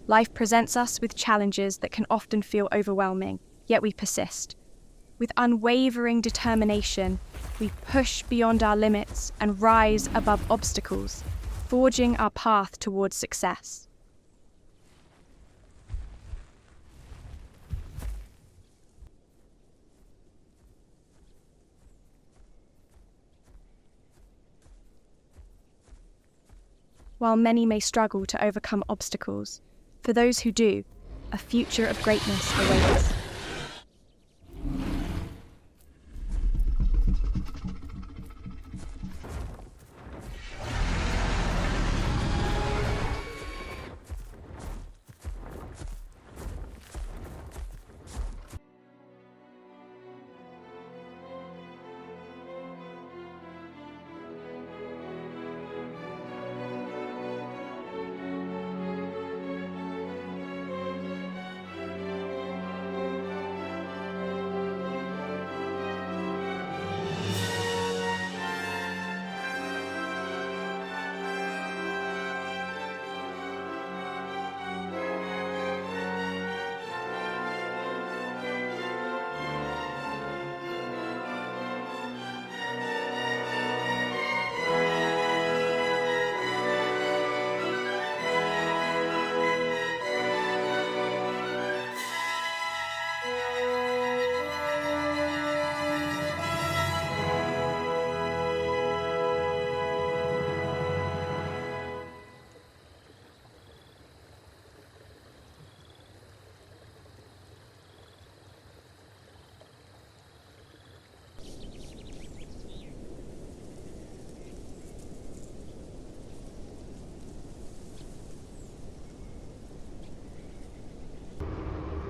Life presents us with challenges that can often feel overwhelming, yet we persist. With unwavering determination, we push beyond our limits and rise above obstacles, forging our path towards success. While many may struggle to overcome obstacles, for those who do, a future of greatness awaits.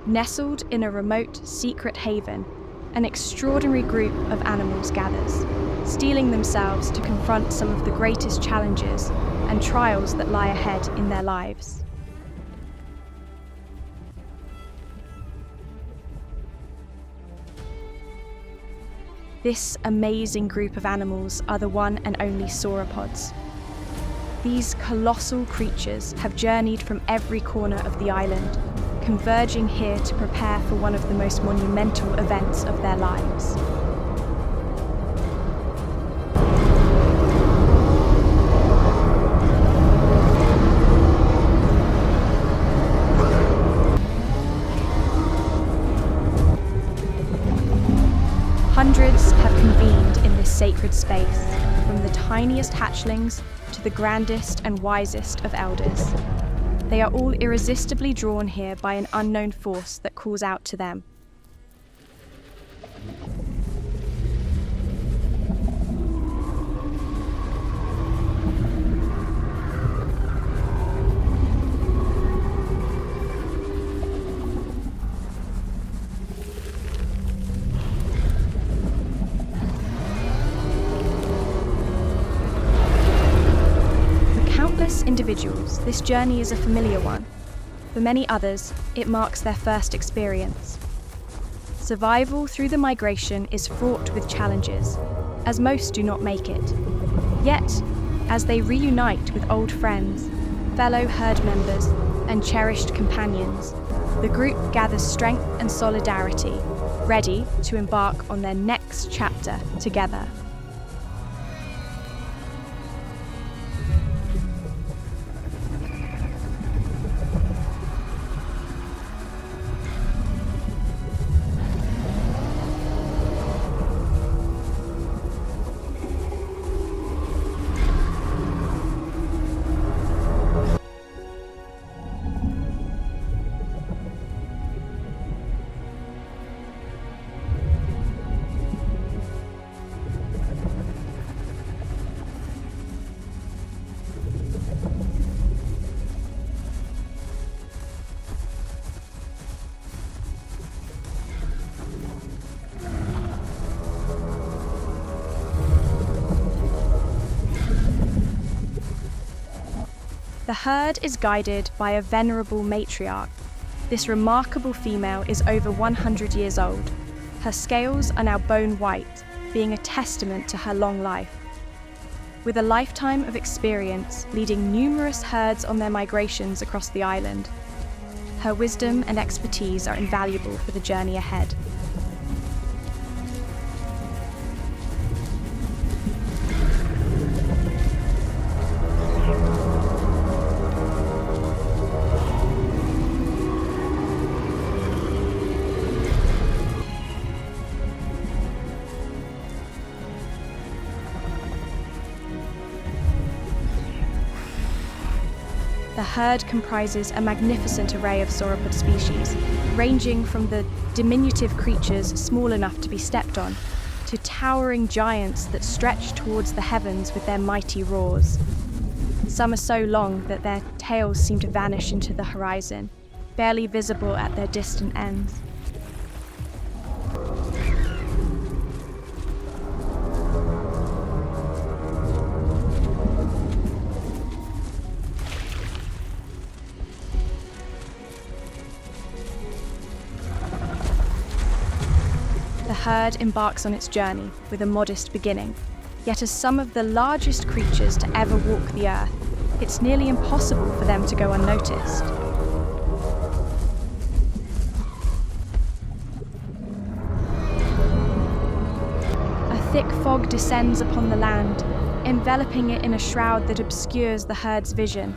Nestled in a remote, secret haven, an extraordinary group of animals gathers, steeling themselves to confront some of the greatest challenges and trials that lie ahead in their lives. This amazing group of animals are the one and only sauropods. These colossal creatures have journeyed from every corner of the island, converging here to prepare for one of the most monumental events of their lives. Hundreds have convened in this sacred space, from the tiniest hatchlings to the grandest and wisest of elders. They are all irresistibly drawn here by an unknown force that calls out to them. Individuals, this journey is a familiar one. For many others, it marks their first experience. Survival through the migration is fraught with challenges, as most do not make it. Yet, as they reunite with old friends, fellow herd members, and cherished companions, the group gathers strength and solidarity, ready to embark on their next chapter together. The herd is guided by a venerable matriarch. This remarkable female is over 100 years old. Her scales are now bone white, being a testament to her long life. With a lifetime of experience leading numerous herds on their migrations across the island, Her wisdom and expertise are invaluable for the journey ahead. The herd comprises a magnificent array of sauropod species, ranging from the diminutive creatures small enough to be stepped on, to towering giants that stretch towards the heavens with their mighty roars. Some are so long that their tails seem to vanish into the horizon, barely visible at their distant ends. The herd embarks on its journey with a modest beginning, yet as some of the largest creatures to ever walk the earth, it's nearly impossible for them to go unnoticed. A thick fog descends upon the land, enveloping it in a shroud that obscures the herd's vision.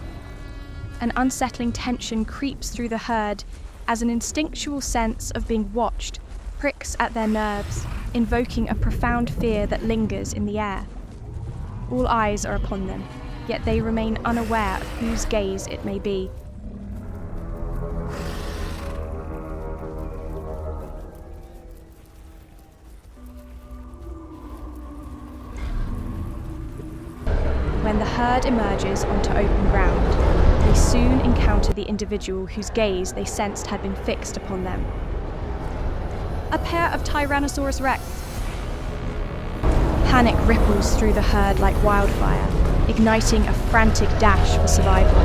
An unsettling tension creeps through the herd as an instinctual sense of being watched pricks at their nerves, invoking a profound fear that lingers in the air. All eyes are upon them, yet they remain unaware of whose gaze it may be. When the herd emerges onto open ground, they soon encounter the individual whose gaze they sensed had been fixed upon them. A pair of Tyrannosaurus Rex. Panic ripples through the herd like wildfire, igniting a frantic dash for survival.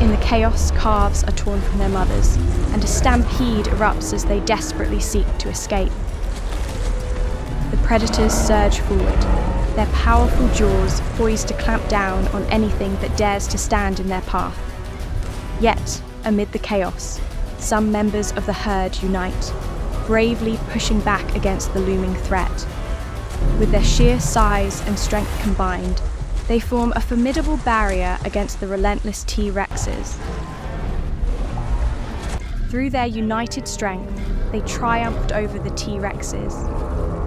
In the chaos, calves are torn from their mothers, and a stampede erupts as they desperately seek to escape. The predators surge forward, their powerful jaws poised to clamp down on anything that dares to stand in their path. Yet, amid the chaos, some members of the herd unite, bravely pushing back against the looming threat. With their sheer size and strength combined, they form a formidable barrier against the relentless T-Rexes. Through their united strength, they triumphed over the T-Rexes.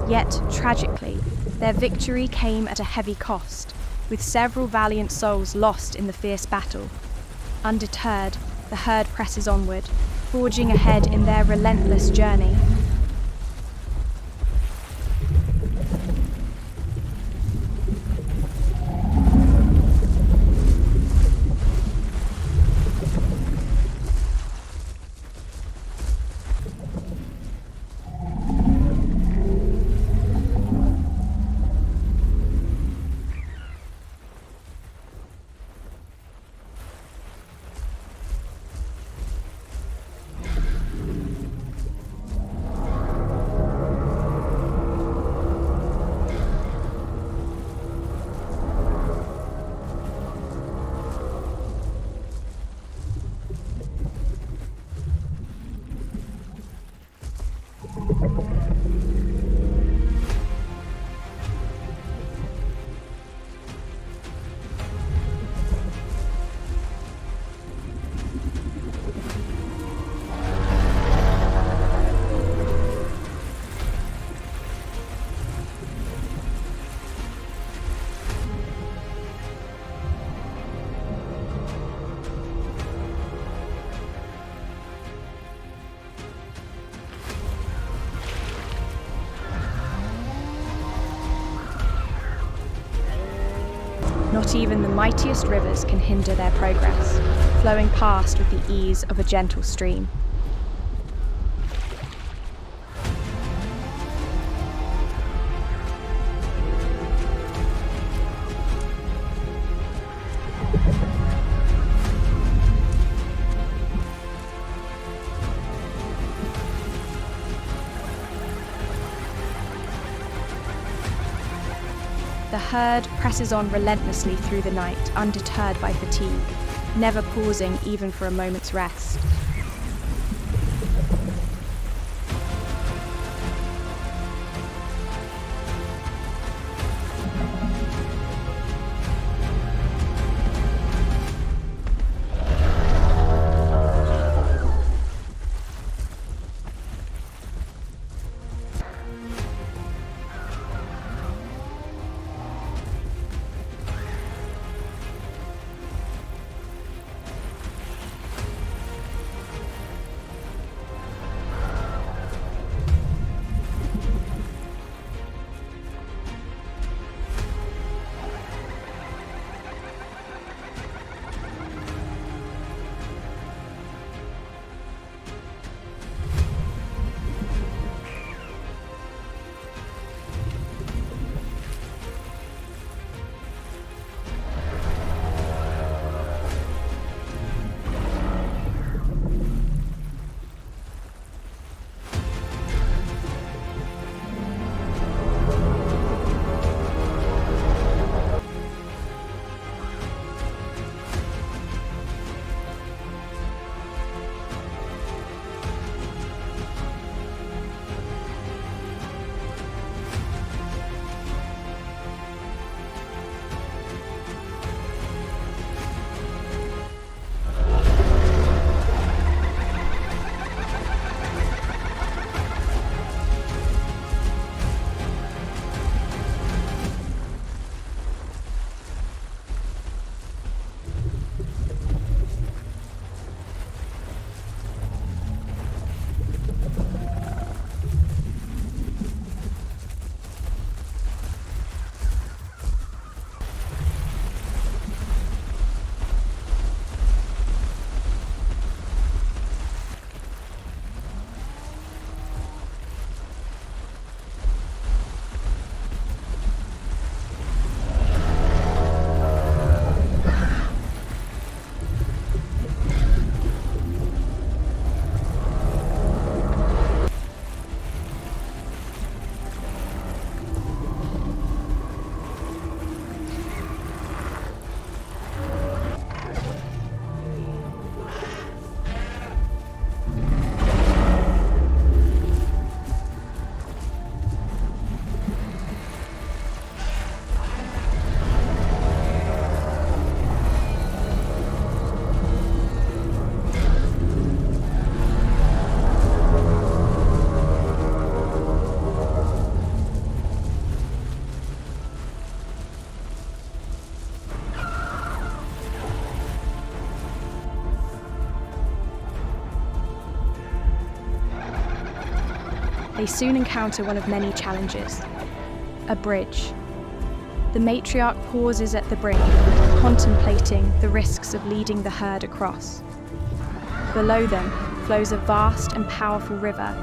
Yet, tragically, their victory came at a heavy cost, with several valiant souls lost in the fierce battle. Undeterred, the herd presses onward, forging ahead in their relentless journey. Not even the mightiest rivers can hinder their progress, flowing past with the ease of a gentle stream. The herd presses on relentlessly through the night, undeterred by fatigue, never pausing even for a moment's rest. they soon encounter one of many challenges: a bridge. The matriarch pauses at the brink, contemplating the risks of leading the herd across. Below them flows a vast and powerful river,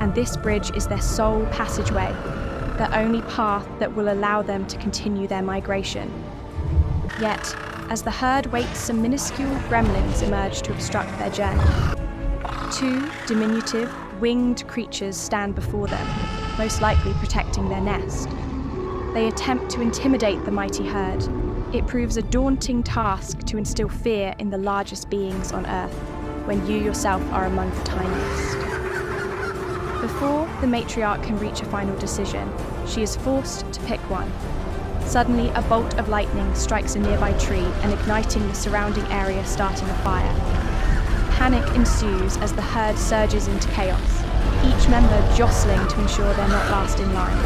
and this bridge is their sole passageway, the only path that will allow them to continue their migration. Yet, as the herd waits, some minuscule gremlins emerge to obstruct their journey. Two diminutive, winged creatures stand before them, most likely protecting their nest. They attempt to intimidate the mighty herd. It proves a daunting task to instill fear in the largest beings on Earth, when you yourself are among the tiniest. Before the matriarch can reach a final decision, she is forced to pick one. Suddenly, a bolt of lightning strikes a nearby tree and igniting the surrounding area, starting a fire. Panic ensues as the herd surges into chaos, each member jostling to ensure they're not last in line.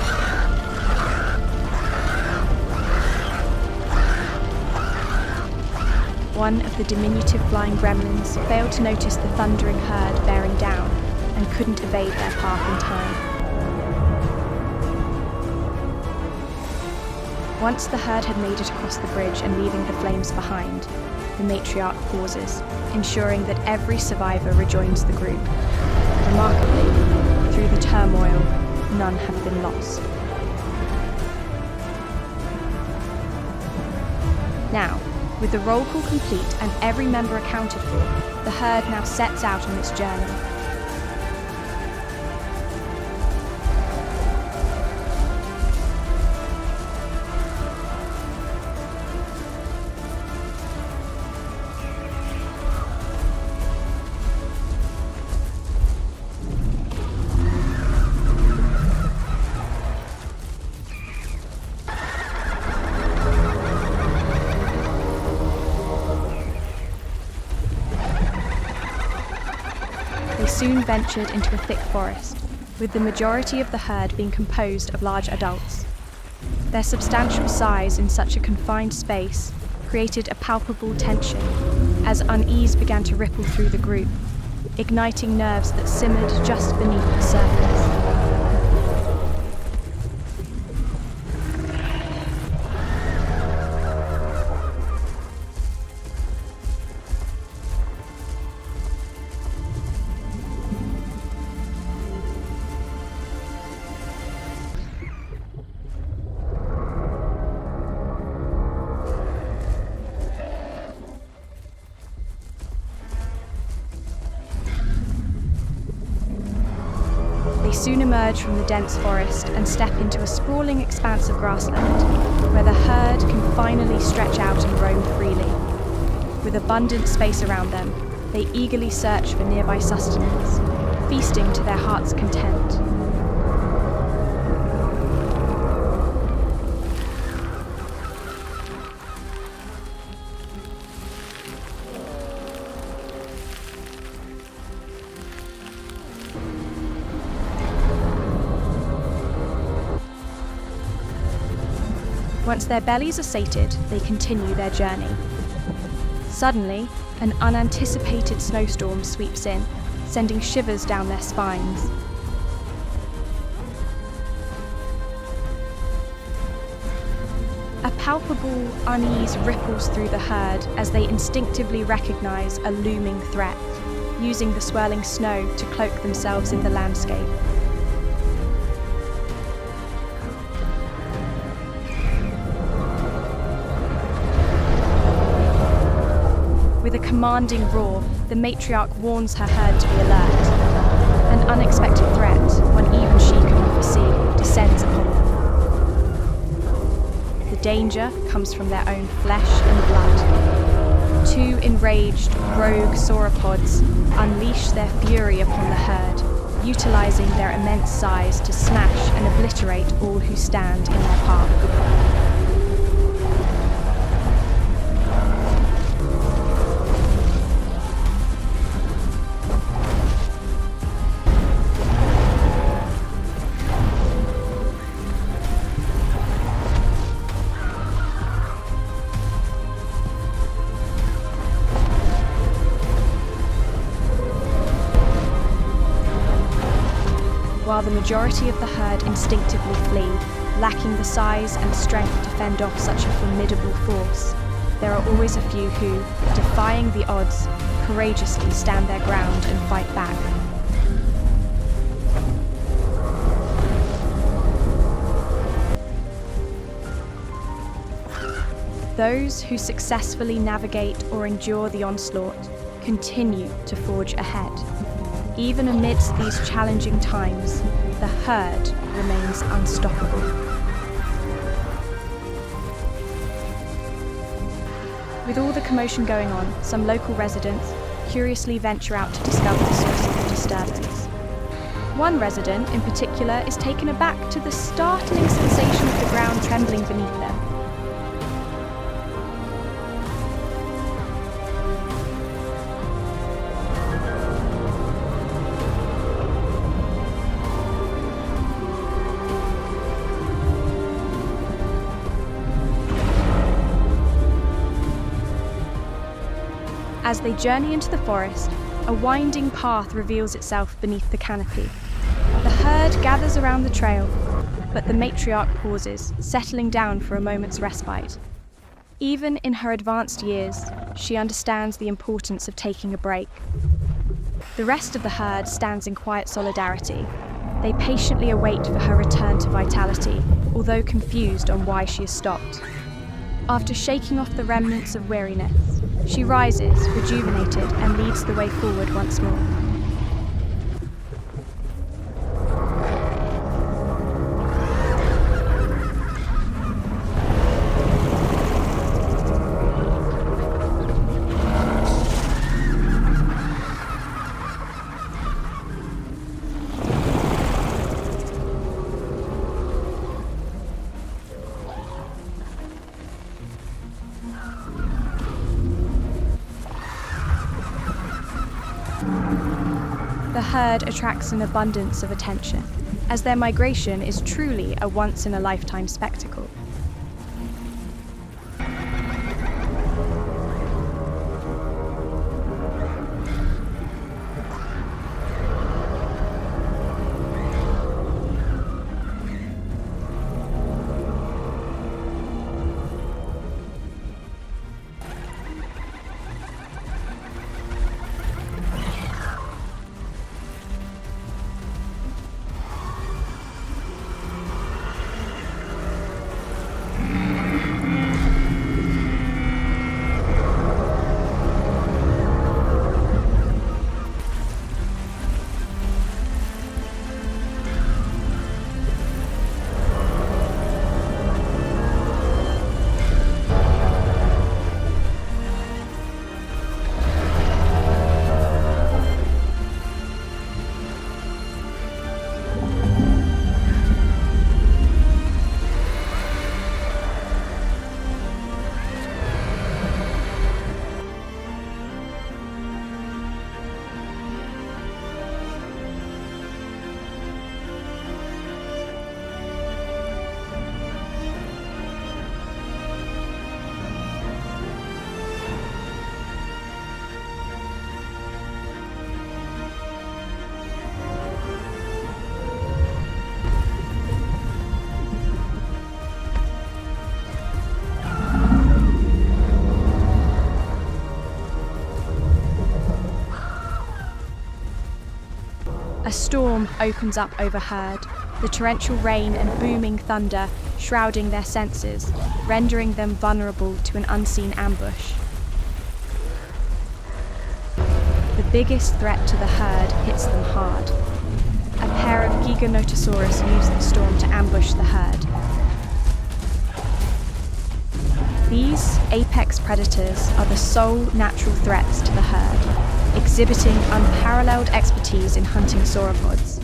One of the diminutive flying gremlins failed to notice the thundering herd bearing down and couldn't evade their path in time. Once the herd had made it across the bridge and leaving the flames behind, the matriarch pauses, ensuring that every survivor rejoins the group. Remarkably, through the turmoil, none have been lost. Now, with the roll call complete and every member accounted for, the herd now sets out on its journey. They soon ventured into a thick forest, with the majority of the herd being composed of large adults. Their substantial size in such a confined space created a palpable tension, as unease began to ripple through the group, igniting nerves that simmered just beneath the surface. They soon emerge from the dense forest and step into a sprawling expanse of grassland, where the herd can finally stretch out and roam freely. With abundant space around them, they eagerly search for nearby sustenance, feasting to their heart's content. Once their bellies are sated, they continue their journey. Suddenly, an unanticipated snowstorm sweeps in, sending shivers down their spines. A palpable unease ripples through the herd as they instinctively recognize a looming threat, using the swirling snow to cloak themselves in the landscape. With a commanding roar, the matriarch warns her herd to be alert. An unexpected threat, one even she couldn't foresee, descends upon them. The danger comes from their own flesh and blood. Two enraged, rogue sauropods unleash their fury upon the herd, utilizing their immense size to smash and obliterate all who stand in their path. While the majority of the herd instinctively flee, lacking the size and strength to fend off such a formidable force, there are always a few who, defying the odds, courageously stand their ground and fight back. Those who successfully navigate or endure the onslaught continue to forge ahead. Even amidst these challenging times, the herd remains unstoppable. With all the commotion going on, some local residents curiously venture out to discover the source of the disturbance. One resident in particular is taken aback to the startling sensation of the ground trembling beneath them. As they journey into the forest, a winding path reveals itself beneath the canopy. The herd gathers around the trail, but the matriarch pauses, settling down for a moment's respite. Even in her advanced years, she understands the importance of taking a break. The rest of the herd stands in quiet solidarity. They patiently await for her return to vitality, although confused on why she has stopped. After shaking off the remnants of weariness, she rises, rejuvenated, and leads the way forward once more. The herd attracts an abundance of attention, as their migration is truly a once-in-a-lifetime spectacle. A storm opens up overhead, the torrential rain and booming thunder shrouding their senses, rendering them vulnerable to an unseen ambush. The biggest threat to the herd hits them hard. A pair of Giganotosaurus use the storm to ambush the herd. These apex predators are the sole natural threats to the herd, exhibiting unparalleled expertise in hunting sauropods.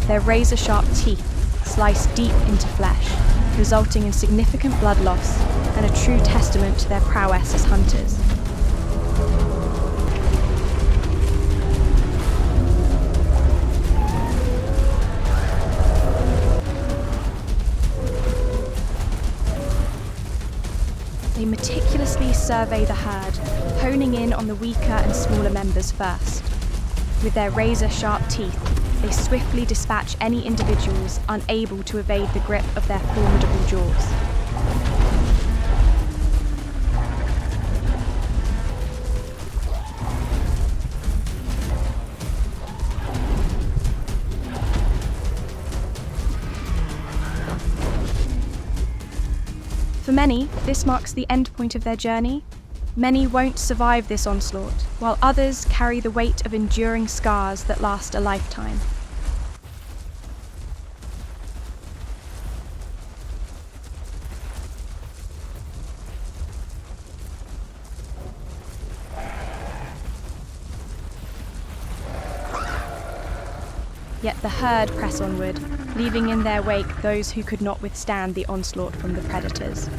Their razor-sharp teeth slice deep into flesh, resulting in significant blood loss and a true testament to their prowess as hunters. They meticulously survey the herd, honing in on the weaker and smaller members first. With their razor-sharp teeth, they swiftly dispatch any individuals unable to evade the grip of their formidable jaws. For many, this marks the end point of their journey. Many won't survive this onslaught, while others carry the weight of enduring scars that last a lifetime. Yet the herd press onward, leaving in their wake those who could not withstand the onslaught from the predators.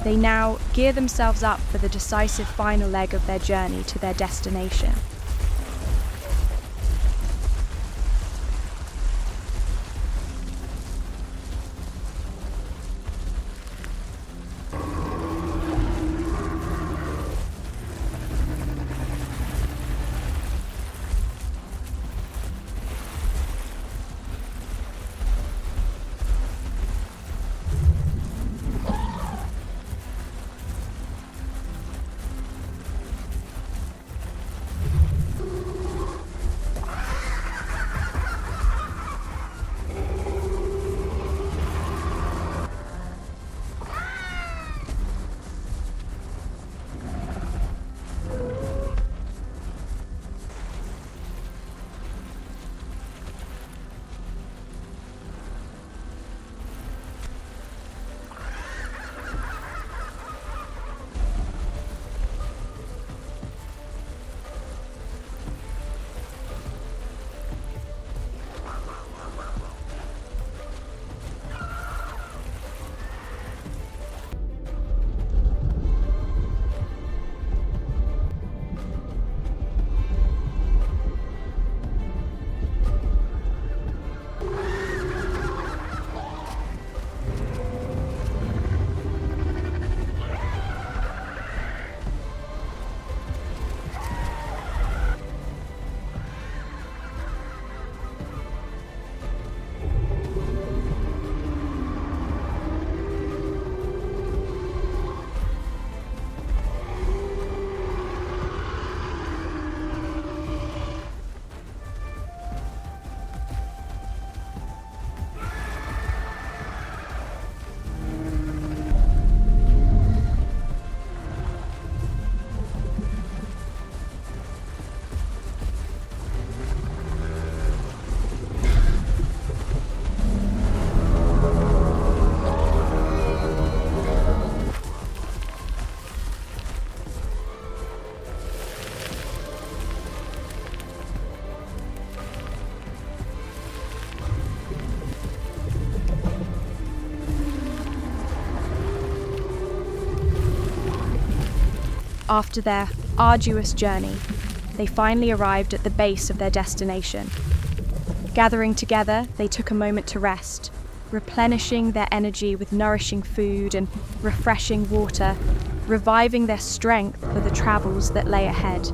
They now gear themselves up for the decisive final leg of their journey to their destination. After their arduous journey, they finally arrived at the base of their destination. Gathering together, they took a moment to rest, replenishing their energy with nourishing food and refreshing water, reviving their strength for the travels that lay ahead.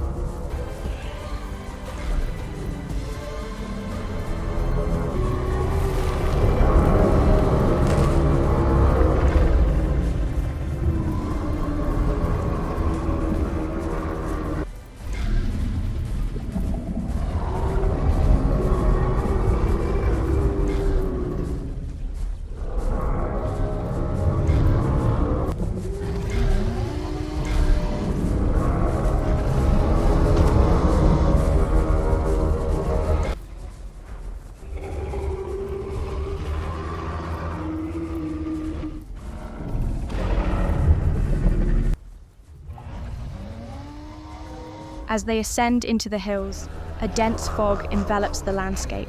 As they ascend into the hills, a dense fog envelops the landscape,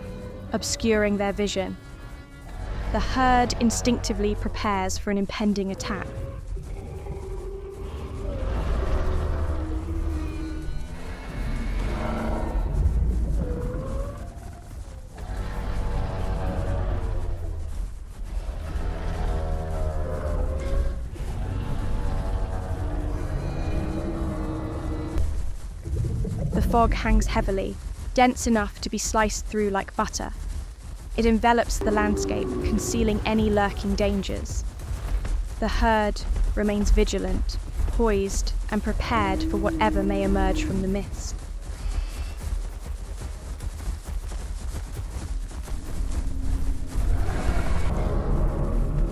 obscuring their vision. The herd instinctively prepares for an impending attack. fog hangs heavily, dense enough to be sliced through like butter. It envelops the landscape, concealing any lurking dangers. The herd remains vigilant, poised and prepared for whatever may emerge from the mist.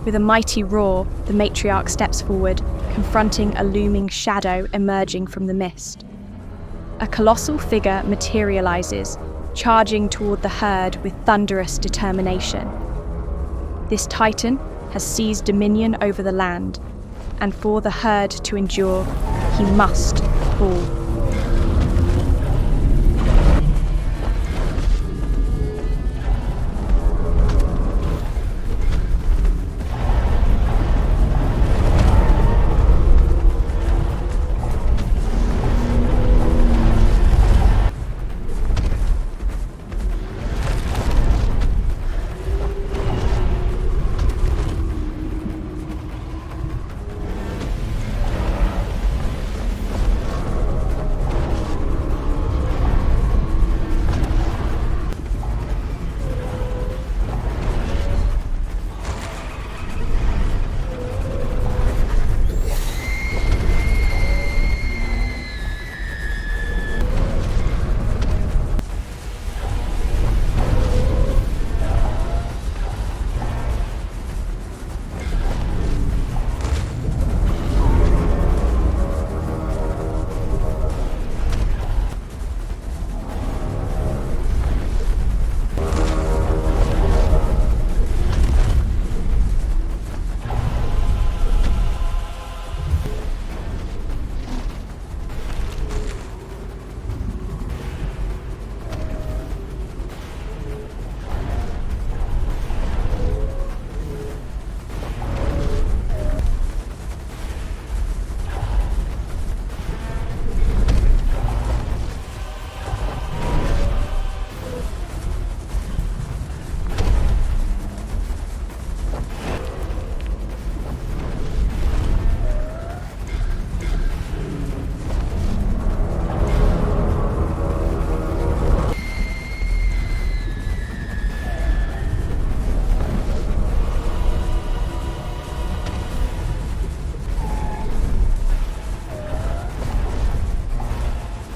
With a mighty roar, the matriarch steps forward, confronting a looming shadow emerging from the mist. A colossal figure materializes, charging toward the herd with thunderous determination. This titan has seized dominion over the land, and for the herd to endure, he must fall.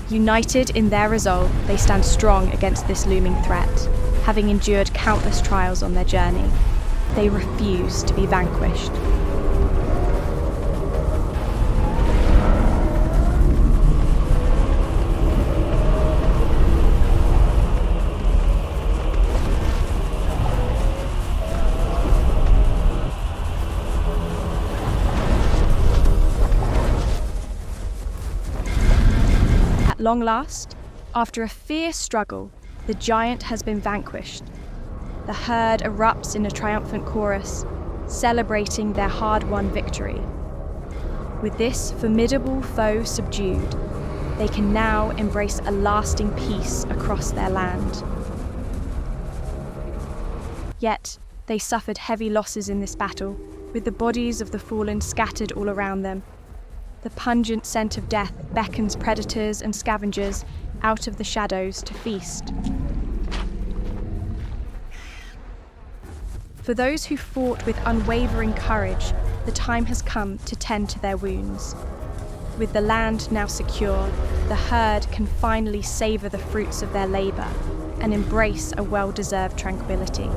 United in their resolve, they stand strong against this looming threat. Having endured countless trials on their journey, they refuse to be vanquished. At long last, after a fierce struggle, the giant has been vanquished. The herd erupts in a triumphant chorus, celebrating their hard-won victory. With this formidable foe subdued, they can now embrace a lasting peace across their land. Yet, they suffered heavy losses in this battle, with the bodies of the fallen scattered all around them. The pungent scent of death beckons predators and scavengers out of the shadows to feast. For those who fought with unwavering courage, the time has come to tend to their wounds. With the land now secure, the herd can finally savour the fruits of their labour and embrace a well-deserved tranquility.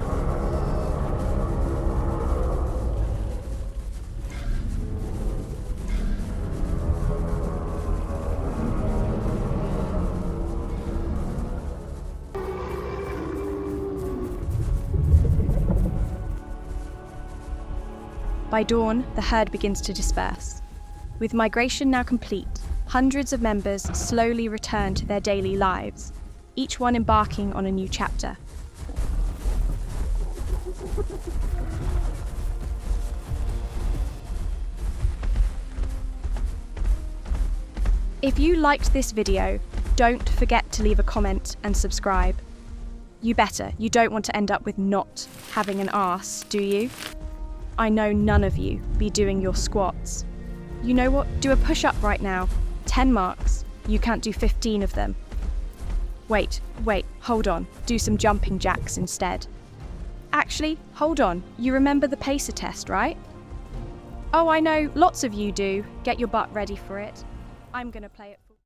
By dawn, the herd begins to disperse. With migration now complete, hundreds of members slowly return to their daily lives, each one embarking on a new chapter. If you liked this video, don't forget to leave a comment and subscribe. You better, you don't want to end up with not having an arse, do you? I know none of you be doing your squats. You know what? Do a push-up right now. 10 marks. You can't do 15 of them. Wait, hold on. Do some jumping jacks instead. Actually, hold on. You remember the pacer test, right? Oh, I know, lots of you do. Get your butt ready for it. I'm gonna play it.